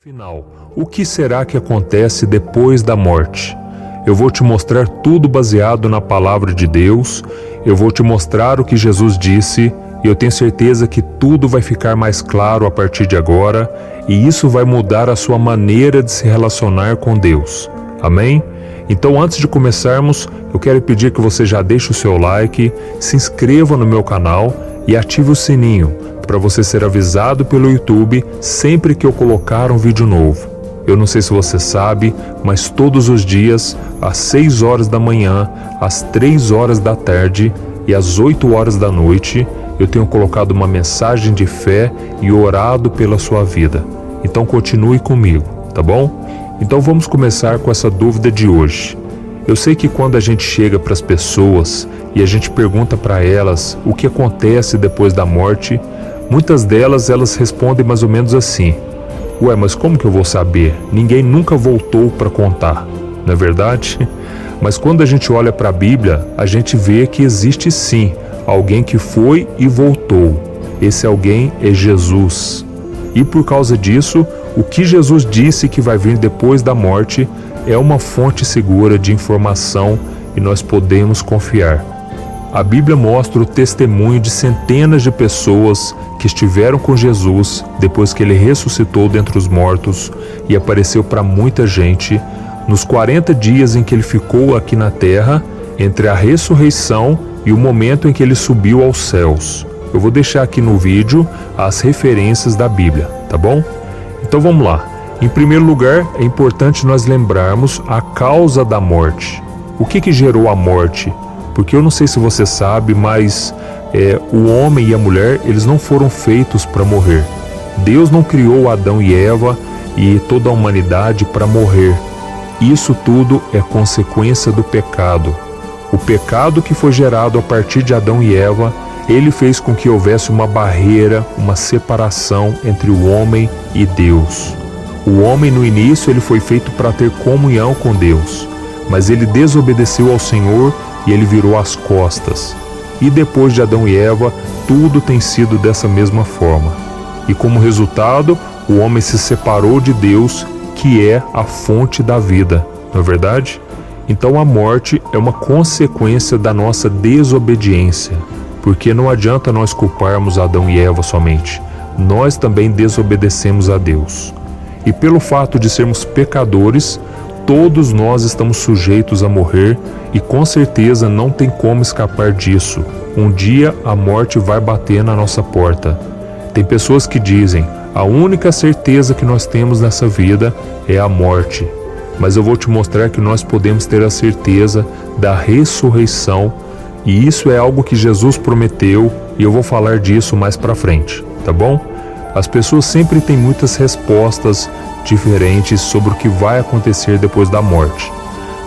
Afinal, o que será que acontece depois da morte? Eu vou te mostrar tudo baseado na palavra de Deus, eu vou te mostrar o que Jesus disse e eu tenho certeza que tudo vai ficar mais claro a partir de agora e isso vai mudar a sua maneira de se relacionar com Deus. Amém? Então, antes de começarmos, eu quero pedir que você já deixe o seu like, se inscreva no meu canal e ative o sininho para você ser avisado pelo YouTube sempre que eu colocar um vídeo novo. Eu não sei se você sabe, mas todos os dias, às 6 horas da manhã, às 3 horas da tarde e às 8 horas da noite, eu tenho colocado uma mensagem de fé e orado pela sua vida. Então continue comigo, tá bom? Então vamos começar com essa dúvida de hoje. Eu sei que quando a gente chega para as pessoas e a gente pergunta para elas o que acontece depois da morte, muitas delas elas respondem mais ou menos assim: ué, mas como que eu vou saber? Ninguém nunca voltou para contar, não é verdade? Mas quando a gente olha para a Bíblia, a gente vê que existe sim alguém que foi e voltou. Esse alguém é Jesus. E por causa disso, o que Jesus disse que vai vir depois da morte é uma fonte segura de informação e nós podemos confiar. A Bíblia mostra o testemunho de centenas de pessoas que estiveram com Jesus depois que ele ressuscitou dentre os mortos e apareceu para muita gente nos 40 dias em que ele ficou aqui na terra, entre a ressurreição e o momento em que ele subiu aos céus. Eu vou deixar aqui no vídeo as referências da Bíblia, tá bom? Então vamos lá. Em primeiro lugar, é importante nós lembrarmos a causa da morte. O que gerou a morte? Porque eu não sei se você sabe, mas o homem e a mulher, eles não foram feitos para morrer. Deus não criou Adão e Eva e toda a humanidade para morrer. Isso tudo é consequência do pecado. O pecado que foi gerado a partir de Adão e Eva, ele fez com que houvesse uma barreira, uma separação entre o homem e Deus. O homem no início ele foi feito para ter comunhão com Deus, mas ele desobedeceu ao Senhor e ele virou as costas. E depois de Adão e Eva, tudo tem sido dessa mesma forma. E como resultado, o homem se separou de Deus, que é a fonte da vida, não é verdade? Então a morte é uma consequência da nossa desobediência, porque não adianta nós culparmos Adão e Eva somente. Nós também desobedecemos a Deus. E pelo fato de sermos pecadores, todos nós estamos sujeitos a morrer e com certeza não tem como escapar disso. Um dia a morte vai bater na nossa porta. Tem pessoas que dizem: a única certeza que nós temos nessa vida é a morte. Mas eu vou te mostrar que nós podemos ter a certeza da ressurreição e isso é algo que Jesus prometeu e eu vou falar disso mais pra frente, tá bom? As pessoas sempre têm muitas respostas diferentes sobre o que vai acontecer depois da morte.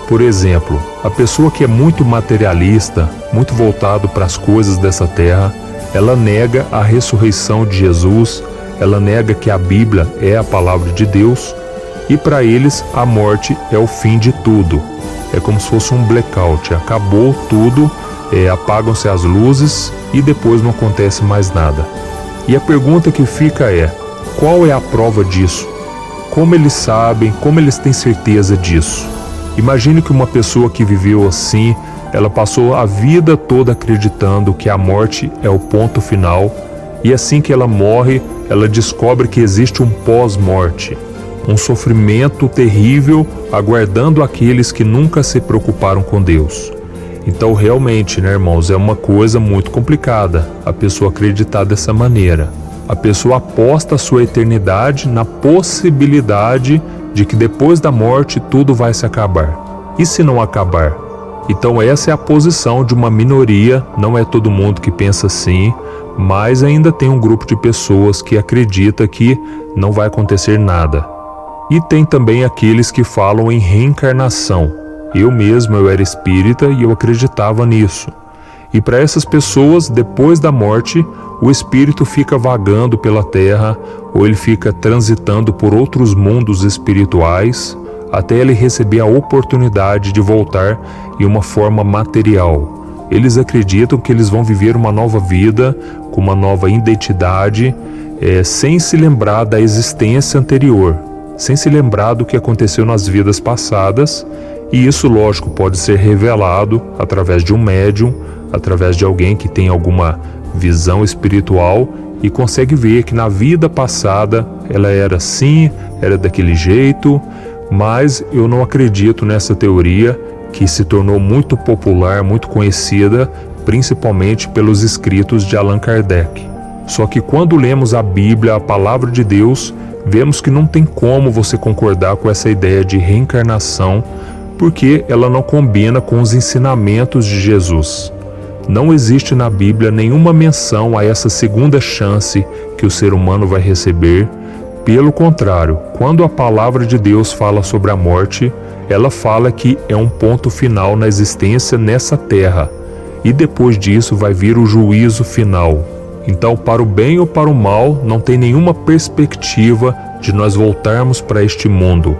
Por exemplo, a pessoa que é muito materialista, muito voltado para as coisas dessa terra, ela nega a ressurreição de Jesus, ela nega que a Bíblia é a palavra de Deus e para eles a morte é o fim de tudo. É como se fosse um blackout, acabou tudo, apagam-se as luzes e depois não acontece mais nada. E a pergunta que fica é: qual é a prova disso? Como eles sabem, como eles têm certeza disso? Imagine que uma pessoa que viveu assim, ela passou a vida toda acreditando que a morte é o ponto final e assim que ela morre, ela descobre que existe um pós-morte, um sofrimento terrível aguardando aqueles que nunca se preocuparam com Deus. Então realmente, né, irmãos, é uma coisa muito complicada a pessoa acreditar dessa maneira. A pessoa aposta a sua eternidade na possibilidade de que depois da morte tudo vai se acabar. E se não acabar? Então essa é a posição de uma minoria, não é todo mundo que pensa assim, mas ainda tem um grupo de pessoas que acredita que não vai acontecer nada. E tem também aqueles que falam em reencarnação. Eu era espírita e eu acreditava nisso. E para essas pessoas, depois da morte, o espírito fica vagando pela terra ou ele fica transitando por outros mundos espirituais até ele receber a oportunidade de voltar em uma forma material. Eles acreditam que eles vão viver uma nova vida, com uma nova identidade, sem se lembrar da existência anterior. sem se lembrar do que aconteceu nas vidas passadas, e isso, lógico, pode ser revelado através de um médium, através de alguém que tem alguma visão espiritual e consegue ver que na vida passada ela era assim, era daquele jeito, mas eu não acredito nessa teoria que se tornou muito popular, muito conhecida, principalmente pelos escritos de Allan Kardec. Só que quando lemos a Bíblia, a palavra de Deus, vemos que não tem como você concordar com essa ideia de reencarnação, porque ela não combina com os ensinamentos de Jesus. Não existe na Bíblia nenhuma menção a essa segunda chance que o ser humano vai receber. Pelo contrário, quando a palavra de Deus fala sobre a morte, ela fala que é um ponto final na existência nessa terra, e depois disso vai vir o juízo final. Então, para o bem ou para o mal, não tem nenhuma perspectiva de nós voltarmos para este mundo.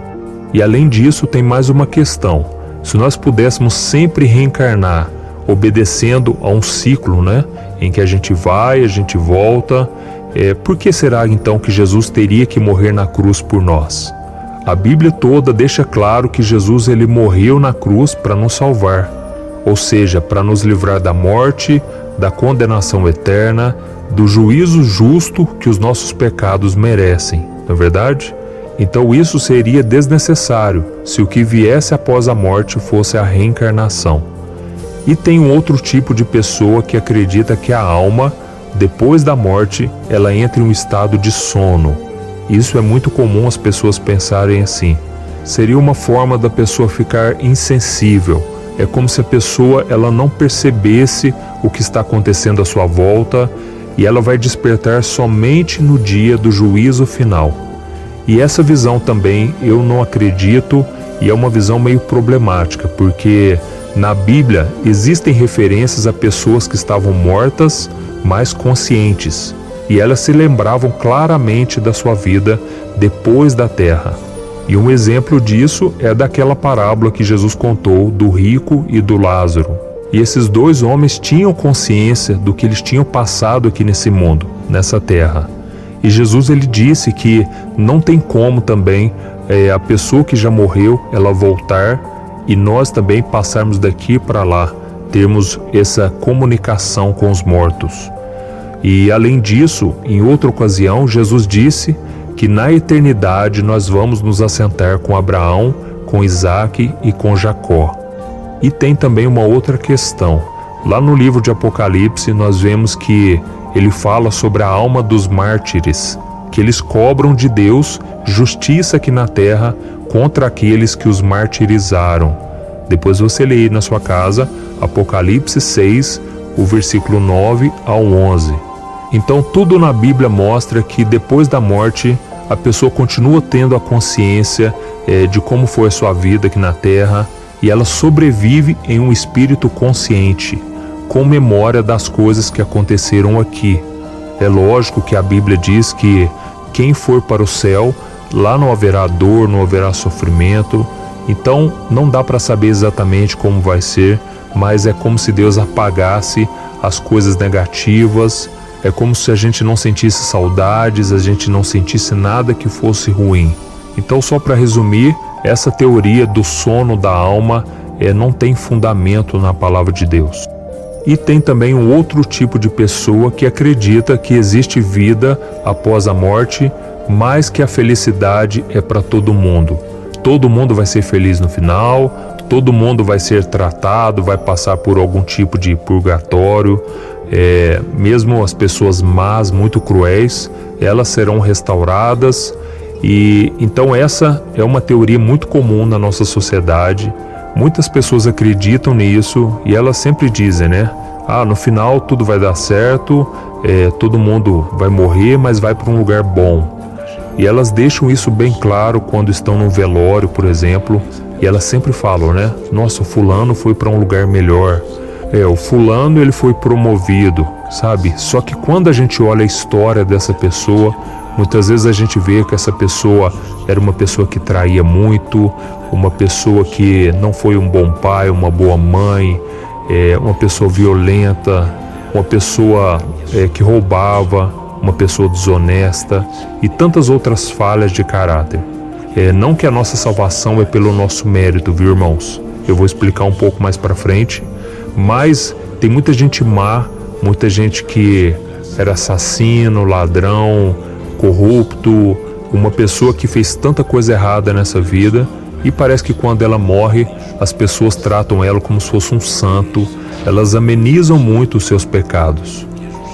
E além disso, tem mais uma questão. Se nós pudéssemos sempre reencarnar, obedecendo a um ciclo, em que a gente vai, a gente volta, por que será então que Jesus teria que morrer na cruz por nós? A Bíblia toda deixa claro que Jesus ele morreu na cruz para nos salvar, ou seja, para nos livrar da morte, da condenação eterna, do juízo justo que os nossos pecados merecem, não é verdade? Então isso seria desnecessário se o que viesse após a morte fosse a reencarnação. E tem um outro tipo de pessoa que acredita que a alma, depois da morte, ela entra em um estado de sono. Isso é muito comum as pessoas pensarem assim. Seria uma forma da pessoa ficar insensível. É como se a pessoa ela não percebesse o que está acontecendo à sua volta e ela vai despertar somente no dia do juízo final. E essa visão também eu não acredito, e é uma visão meio problemática, porque na Bíblia existem referências a pessoas que estavam mortas, mas conscientes, e elas se lembravam claramente da sua vida depois da terra. E um exemplo disso é daquela parábola que Jesus contou do rico e do Lázaro. E esses dois homens tinham consciência do que eles tinham passado aqui nesse mundo, nessa terra. E Jesus ele disse que não tem como também a pessoa que já morreu, ela voltar e nós também passarmos daqui para lá, termos essa comunicação com os mortos. E além disso, em outra ocasião, Jesus disse que na eternidade nós vamos nos assentar com Abraão, com Isaac e com Jacó. E tem também uma outra questão. Lá no livro de Apocalipse nós vemos que ele fala sobre a alma dos mártires, que eles cobram de Deus justiça aqui na terra contra aqueles que os martirizaram. Depois você lê aí na sua casa, Apocalipse 6, o versículo 9 ao 11. Então tudo na Bíblia mostra que depois da morte a pessoa continua tendo a consciência de como foi a sua vida aqui na terra, e ela sobrevive em um espírito consciente, com memória das coisas que aconteceram aqui. É lógico que a Bíblia diz que quem for para o céu, lá não haverá dor, não haverá sofrimento. Então não dá para saber exatamente como vai ser, mas é como se Deus apagasse as coisas negativas, é como se a gente não sentisse saudades, a gente não sentisse nada que fosse ruim. Então, só para resumir, essa teoria do sono da alma não tem fundamento na palavra de Deus. E tem também um outro tipo de pessoa que acredita que existe vida após a morte, mas que a felicidade é para todo mundo. Todo mundo vai ser feliz no final, todo mundo vai ser tratado, vai passar por algum tipo de purgatório. Mesmo as pessoas más, muito cruéis, elas serão restauradas. E então essa é uma teoria muito comum na nossa sociedade. Muitas pessoas acreditam nisso e elas sempre dizem, no final tudo vai dar certo, todo mundo vai morrer, mas vai para um lugar bom. E elas deixam isso bem claro quando estão num velório, por exemplo, e elas sempre falam, nossa, o fulano foi para um lugar melhor, o fulano ele foi promovido, sabe? Só que quando a gente olha a história dessa pessoa, muitas vezes a gente vê que essa pessoa era uma pessoa que traía muito, uma pessoa que não foi um bom pai, uma boa mãe, uma pessoa violenta, uma pessoa que roubava, uma pessoa desonesta e tantas outras falhas de caráter. Não que a nossa salvação é pelo nosso mérito, viu, irmãos? Eu vou explicar um pouco mais para frente, mas tem muita gente má, muita gente que era assassino, ladrão, corrupto, uma pessoa que fez tanta coisa errada nessa vida, e parece que quando ela morre, as pessoas tratam ela como se fosse um santo, elas amenizam muito os seus pecados.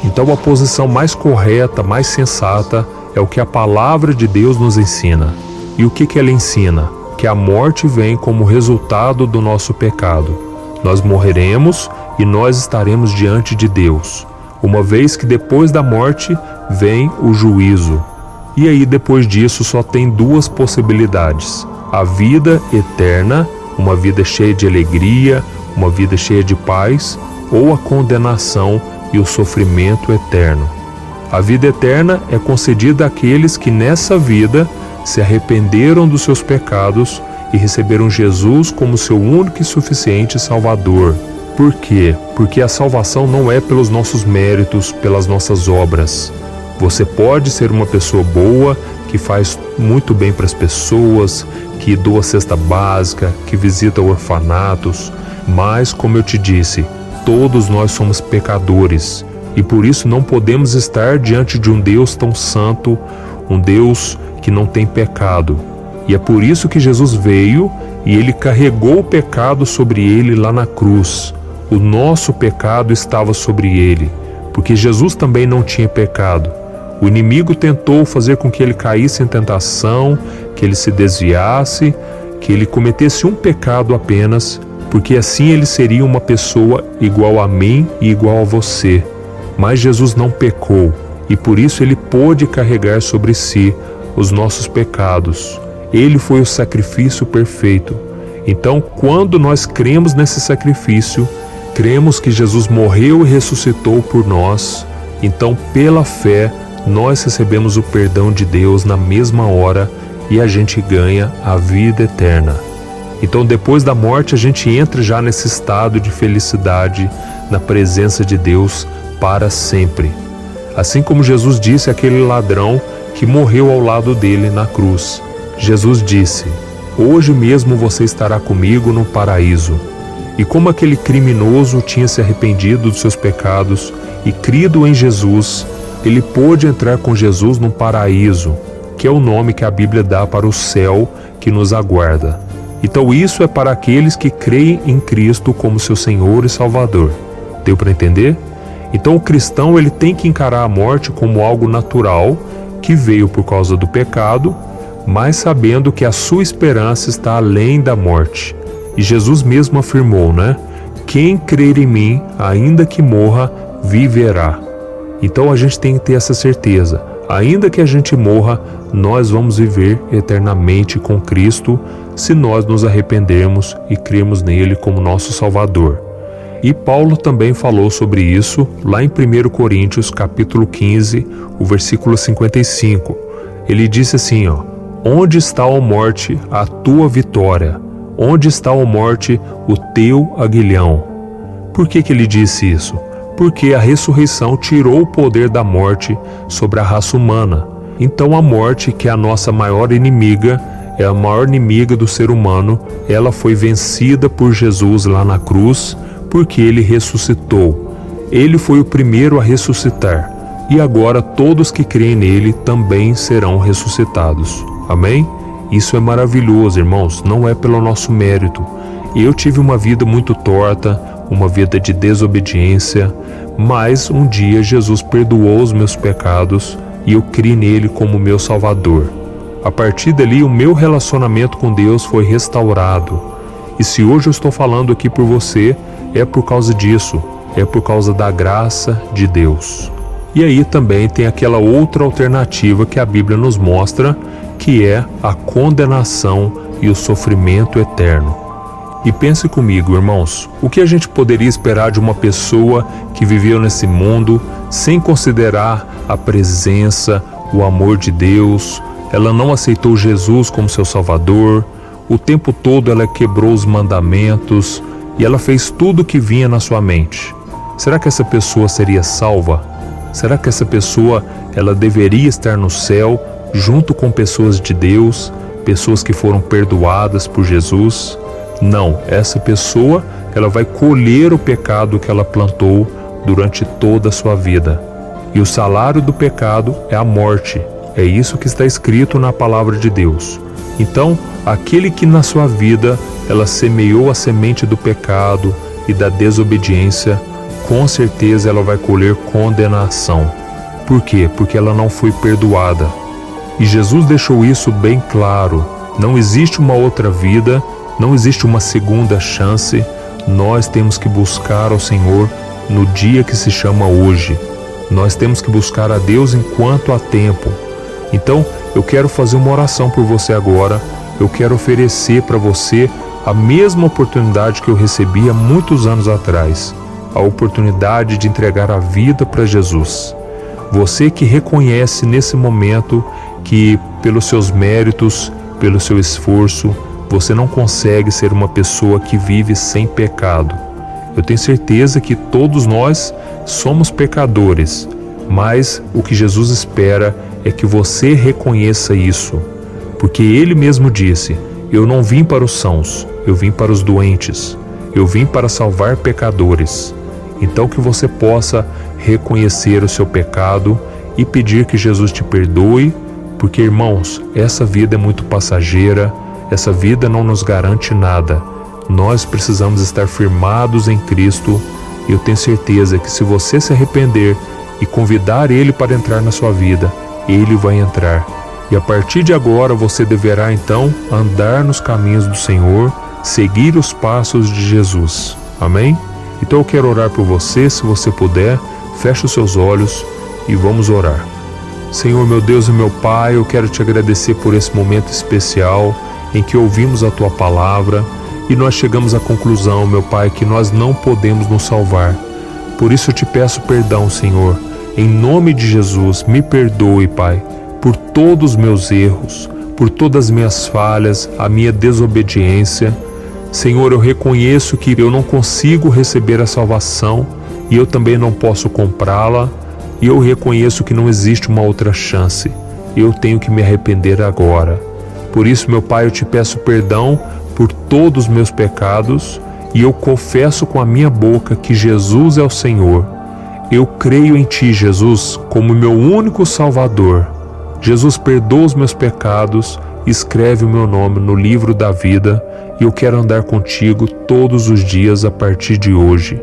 Então a posição mais correta, mais sensata, é o que a palavra de Deus nos ensina. E o que ela ensina? Que a morte vem como resultado do nosso pecado. Nós morreremos e nós estaremos diante de Deus, uma vez que depois da morte vem o juízo. E aí depois disso só tem duas possibilidades: a vida eterna, uma vida cheia de alegria, uma vida cheia de paz, ou a condenação e o sofrimento eterno. A vida eterna é concedida àqueles que nessa vida se arrependeram dos seus pecados e receberam Jesus como seu único e suficiente Salvador. Por quê? Porque a salvação não é pelos nossos méritos, pelas nossas obras. Você pode ser uma pessoa boa, que faz muito bem para as pessoas, que doa cesta básica, que visita orfanatos, mas, como eu te disse, todos nós somos pecadores e por isso não podemos estar diante de um Deus tão santo, um Deus que não tem pecado. E é por isso que Jesus veio e ele carregou o pecado sobre ele lá na cruz. O nosso pecado estava sobre ele, porque Jesus também não tinha pecado. O inimigo tentou fazer com que ele caísse em tentação, que ele se desviasse, que ele cometesse um pecado apenas, porque assim ele seria uma pessoa igual a mim e igual a você. Mas Jesus não pecou e por isso ele pôde carregar sobre si os nossos pecados. Ele foi o sacrifício perfeito. Então, quando nós cremos nesse sacrifício, cremos que Jesus morreu e ressuscitou por nós, então pela fé nós recebemos o perdão de Deus na mesma hora e a gente ganha a vida eterna. Então depois da morte a gente entra já nesse estado de felicidade na presença de Deus para sempre. Assim como Jesus disse àquele ladrão que morreu ao lado dele na cruz. Jesus disse: "Hoje mesmo você estará comigo no paraíso." E como aquele criminoso tinha se arrependido dos seus pecados e crido em Jesus, ele pôde entrar com Jesus no paraíso, que é o nome que a Bíblia dá para o céu que nos aguarda. Então isso é para aqueles que creem em Cristo como seu Senhor e Salvador. Deu para entender? Então o cristão ele tem que encarar a morte como algo natural, que veio por causa do pecado, mas sabendo que a sua esperança está além da morte. E Jesus mesmo afirmou, né? Quem crer em mim, ainda que morra, viverá. Então a gente tem que ter essa certeza. Ainda que a gente morra, nós vamos viver eternamente com Cristo, se nós nos arrependermos e cremos nele como nosso Salvador. E Paulo também falou sobre isso lá em 1 Coríntios capítulo 15, o versículo 55. Ele disse assim, onde está, ó morte, a tua vitória? Onde está, ó morte, o teu aguilhão? Por que ele disse isso? Porque a ressurreição tirou o poder da morte sobre a raça humana. Então a morte, que é a nossa maior inimiga, é a maior inimiga do ser humano, ela foi vencida por Jesus lá na cruz, porque ele ressuscitou. Ele foi o primeiro a ressuscitar, e agora todos que creem nele também serão ressuscitados. Amém? Isso é maravilhoso, irmãos, não é pelo nosso mérito. Eu tive uma vida muito torta, uma vida de desobediência, mas um dia Jesus perdoou os meus pecados e eu criei nele como meu Salvador. A partir dali, o meu relacionamento com Deus foi restaurado. E se hoje eu estou falando aqui por você, é por causa disso, é por causa da graça de Deus. E aí também tem aquela outra alternativa que a Bíblia nos mostra, que é a condenação e o sofrimento eterno. E pense comigo, irmãos, o que a gente poderia esperar de uma pessoa que viveu nesse mundo sem considerar a presença, o amor de Deus? Ela não aceitou Jesus como seu Salvador, o tempo todo ela quebrou os mandamentos e ela fez tudo o que vinha na sua mente. Será que essa pessoa seria salva? Será que essa pessoa ela deveria estar no céu junto com pessoas de Deus, pessoas que foram perdoadas por Jesus. Não, essa pessoa, ela vai colher o pecado que ela plantou durante toda a sua vida. E o salário do pecado é a morte. É isso que está escrito na palavra de Deus. Então, aquele que na sua vida ela semeou a semente do pecado e da desobediência, com certeza ela vai colher condenação. Por quê? Porque ela não foi perdoada. E Jesus deixou isso bem claro. Não existe uma outra vida, não existe uma segunda chance. Nós temos que buscar ao Senhor no dia que se chama hoje. Nós temos que buscar a Deus enquanto há tempo. Então, eu quero fazer uma oração por você agora. Eu quero oferecer para você a mesma oportunidade que eu recebi há muitos anos atrás. A oportunidade de entregar a vida para Jesus. Você que reconhece nesse momento que pelos seus méritos, pelo seu esforço, você não consegue ser uma pessoa que vive sem pecado. Eu tenho certeza que todos nós somos pecadores, mas o que Jesus espera é que você reconheça isso, porque Ele mesmo disse: eu não vim para os sãos, eu vim para os doentes, eu vim para salvar pecadores. Então que você possa reconhecer o seu pecado e pedir que Jesus te perdoe, porque, irmãos, essa vida é muito passageira, essa vida não nos garante nada. Nós precisamos estar firmados em Cristo. Eu tenho certeza que se você se arrepender e convidar Ele para entrar na sua vida, Ele vai entrar. E a partir de agora você deverá então andar nos caminhos do Senhor, seguir os passos de Jesus. Amém? Então eu quero orar por você, se você puder, feche os seus olhos e vamos orar. Senhor, meu Deus e meu Pai, eu quero te agradecer por esse momento especial em que ouvimos a Tua palavra e nós chegamos à conclusão, meu Pai, que nós não podemos nos salvar. Por isso eu te peço perdão, Senhor. Em nome de Jesus, me perdoe, Pai, por todos os meus erros, por todas as minhas falhas, a minha desobediência. Senhor, eu reconheço que eu não consigo receber a salvação e eu também não posso comprá-la. E eu reconheço que não existe uma outra chance. Eu tenho que me arrepender agora. Por isso, meu Pai, eu te peço perdão por todos os meus pecados e eu confesso com a minha boca que Jesus é o Senhor. Eu creio em Ti, Jesus, como meu único Salvador. Jesus, perdoa os meus pecados, escreve o meu nome no livro da vida e eu quero andar contigo todos os dias a partir de hoje.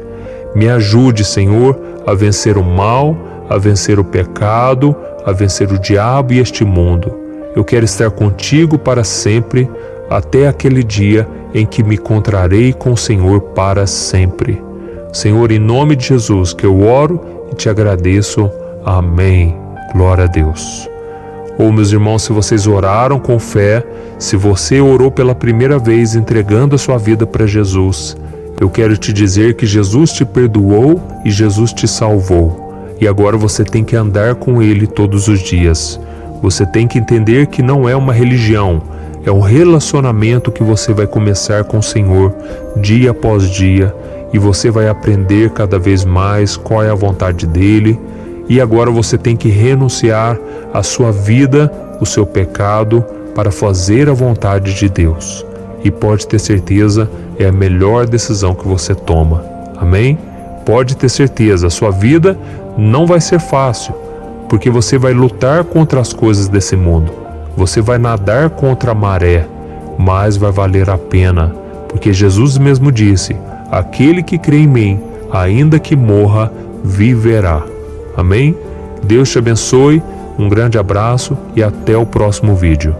Me ajude, Senhor, a vencer o mal, a vencer o pecado, a vencer o diabo e este mundo. Eu quero estar contigo para sempre, até aquele dia em que me encontrarei com o Senhor para sempre. Senhor, em nome de Jesus que eu oro e te agradeço. Amém. Glória a Deus. Meus irmãos, se vocês oraram com fé, se você orou pela primeira vez entregando a sua vida para Jesus, eu quero te dizer que Jesus te perdoou e Jesus te salvou. E agora você tem que andar com Ele todos os dias. Você tem que entender que não é uma religião, é um relacionamento que você vai começar com o Senhor dia após dia e você vai aprender cada vez mais qual é a vontade dEle. E agora você tem que renunciar à sua vida, o seu pecado, para fazer a vontade de Deus. E pode ter certeza, é a melhor decisão que você toma. Amém? Pode ter certeza, a sua vida não vai ser fácil, porque você vai lutar contra as coisas desse mundo. Você vai nadar contra a maré, mas vai valer a pena, porque Jesus mesmo disse: aquele que crê em mim, ainda que morra, viverá. Amém? Deus te abençoe, um grande abraço e até o próximo vídeo.